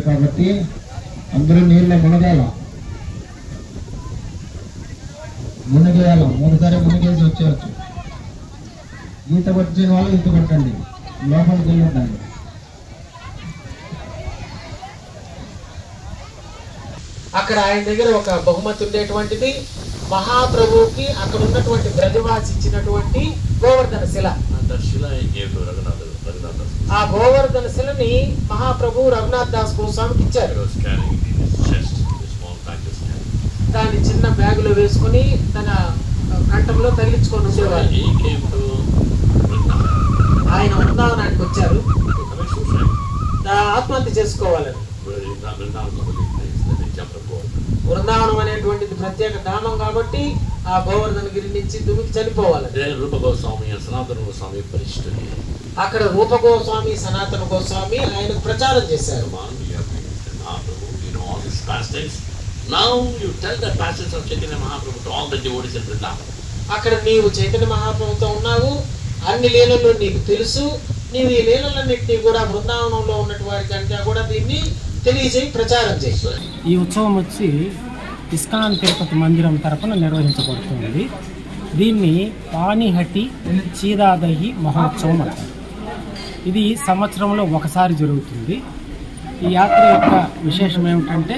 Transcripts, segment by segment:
కాబట్టి అందరూ నీళ్ళ మునగేయాల 3 సార్లు మునిగేసి వచ్చేయచ్చు. ఈత వచ్చిన వాళ్ళు ఈత కొట్టండి, లోపలికి వెళ్ళొద్దండి. అక్కడ ఆయన దగ్గర ఒక బహుమతి ఉండేటువంటిది, మహాప్రభువుకి అక్కడ ఉన్నటువంటి బ్రజవాసి ఇచ్చినటువంటి గోవర్ధన శిల. ఆ గోవర్ధన శిలని మహాప్రభు రఘునాథ్ దాస్ గోస్వామికి ఇచ్చారు. దాన్ని చిన్న బ్యాగులో వేసుకుని తన కంఠంలో తగిలించుకొని ఉండేవారు. ఆయన వృందావనానికి వచ్చారు ఆత్మహత్య చేసుకోవాలని. వృందావనం అనేటువంటిది ప్రత్యేక ధామం కాబట్టి ఆ గోవర్ధన గిరి నుంచి దుమికి చనిపోవాలి. రూప గోస్వామి సనాతన గోస్వామి పరిష్ఠుడు. అక్కడ రూప గోస్వామి సనాతన గోస్వామి ఆయనకు ప్రచారం చేశారు. అక్కడ నీవు చైతన్య మహాప్రభుతో ఉన్నావు, అన్ని లీలలు నీకు తెలుసు, నీవు ఈ లీలలన్నింటినీ కూడా బృందావనంలో ఉన్నటువంటి కంటే కూడా దీన్ని తెలియజేయి, ప్రచారం చేయి. ఈ ఉత్సవం వచ్చి ఇస్కాన్ తిరుపతి మందిరం తరపున నిర్వహించబడుతుంది. దీన్ని పానిహట్టి చీదాదహి మహోత్సవం అంటారు. ఇది సంవత్సరంలో ఒకసారి జరుగుతుంది. ఈ యాత్ర యొక్క విశేషం ఏమిటంటే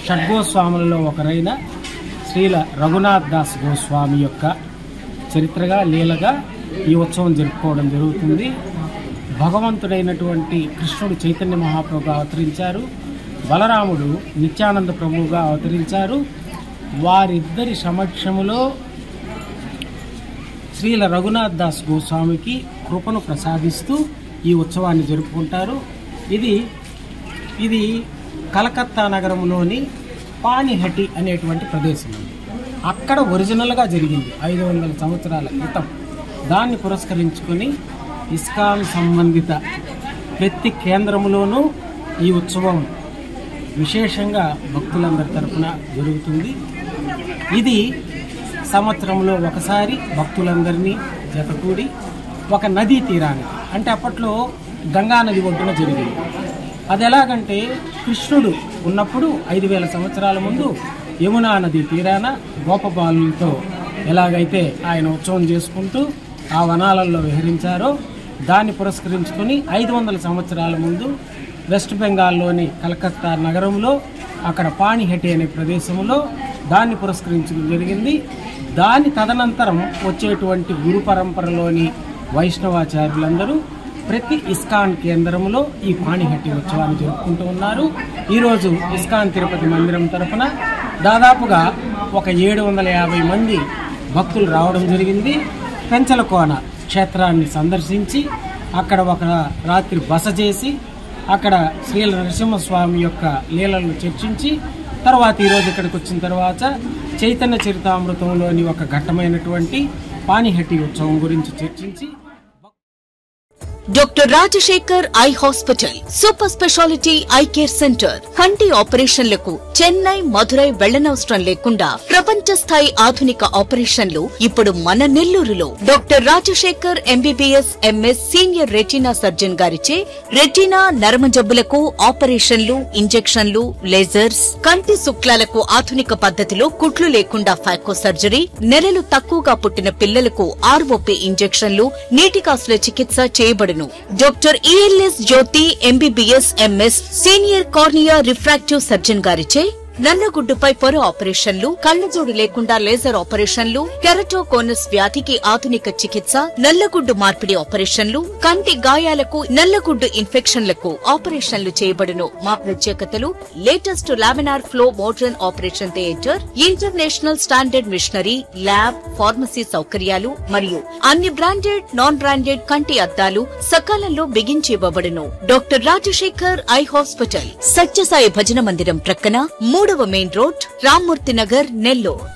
షడ్గోస్వాములలో ఒకరైన శ్రీల రఘునాథ్ దాస్ గోస్వామి యొక్క చరిత్రగా లీలగా ఈ ఉత్సవం జరుపుకోవడం జరుగుతుంది. భగవంతుడైనటువంటి కృష్ణుడు చైతన్య మహాప్రభుగా అవతరించారు, బలరాముడు నిత్యానంద ప్రభువుగా అవతరించారు. వారిద్దరి సమక్షములో శ్రీల రఘునాథ్ దాస్ గోస్వామికి కృపను ప్రసాదిస్తూ ఈ ఉత్సవాన్ని జరుపుకుంటారు. ఇది కలకత్తా నగరంలోని పానిహట్టి అనేటువంటి ప్రదేశం. అక్కడ ఒరిజినల్గా జరిగింది 500 సంవత్సరాల క్రితం. దాన్ని పురస్కరించుకొని ఇస్కాన్ సంబంధిత ప్రతి కేంద్రంలోనూ ఈ ఉత్సవం విశేషంగా భక్తులందరి తరఫున జరుగుతుంది. ఇది సంవత్సరంలో ఒకసారి భక్తులందరినీ జతకూడి ఒక నదీ తీరానికి, అంటే అప్పట్లో గంగా నది ఒడ్డున జరిగింది. అది ఎలాగంటే కృష్ణుడు ఉన్నప్పుడు 5000 సంవత్సరాల ముందు యమునా నది తీరాన గోపబాలులతో ఎలాగైతే ఆయన ఉత్సవం చేసుకుంటూ ఆ వనాలలో విహరించారో దాన్ని పురస్కరించుకొని 500 సంవత్సరాల ముందు వెస్ట్ బెంగాల్లోని కలకత్తా నగరంలో అక్కడ పానిహట్టి అనే ప్రదేశంలో దాన్ని పురస్కరించడం జరిగింది. దాని తదనంతరం వచ్చేటువంటి గురు పరంపరలోని వైష్ణవాచార్యులందరూ ప్రతి ఇస్కాన్ కేంద్రంలో ఈ పానిహట్టి ఉత్సవాన్ని జరుపుకుంటూ ఉన్నారు. ఈరోజు ఇస్కాన్ తిరుపతి మందిరం తరఫున దాదాపుగా ఒక 750 మంది భక్తులు రావడం జరిగింది. పెంచలకోన క్షేత్రాన్ని సందర్శించి అక్కడ ఒక రాత్రి బస చేసి అక్కడ శ్రీ నరసింహస్వామి యొక్క లీలలను చర్చించి తర్వాత ఈరోజు ఇక్కడికి వచ్చిన తర్వాత చైతన్య చరితామృతంలోని ఒక ఘట్టమైనటువంటి పానిహట్టి ఉత్సవం గురించి చర్చించి doctor Rajasekhar eye hospital, super speciality eye care centre. కంటి ఆపరేషన్లకు చెన్నై, మధురై వెళ్లనవసరం లేకుండా ప్రపంచ స్థాయి ఆధునిక ఆపరేషన్లు ఇప్పుడు మన నెల్లూరులో. Doctor Rajasekhar MBBS MS senior retina surgeon గారిచే రెటీనా, నరమ జబ్బులకు ఆపరేషన్లు, ఇంజెక్షన్లు, లేజర్స్, కంటి శుక్లాలకు ఆధునిక పద్ధతిలో కుట్లు లేకుండా ఫాకో సర్జరీ, నెలలు తక్కువగా పుట్టిన పిల్లలకు ఆర్ఓపీ ఇంజెక్షన్లు, నీటి కాసుల చికిత్స చేయబడును. Doctor ELS Jyothi MBBS MS senior cornea refractive surgeon గారిచే నల్లగుడ్డుపై పొర ఆపరేషన్లు, కళ్లజోడు లేకుండా లేజర్ ఆపరేషన్లు, కెరటోకోనస్ వ్యాధికి ఆధునిక చికిత్స, నల్లగుడ్డు మార్పిడి ఆపరేషన్లు, కంటి గాయాలకు, నల్లగుడ్డు ఇన్ఫెక్షన్లకు ఆపరేషన్లు చేయబడును. మా ప్రత్యేకతలు: latest laminar flow modern operation theatre, international standard machinery, lab, pharmacy సౌకర్యాలు మరియు అన్ని బ్రాండెడ్, నాన్ బ్రాండెడ్ కంటి అద్దాలు సకాలంలో బిగించి ఇవ్వబడును. Doctor Rajasekhar eye hospital, Sathyasai భజన మందిరం ప్రక్కన 3వ మెయిన్ రోడ్, రామ్మూర్తి నగర్, నెల్లూరు.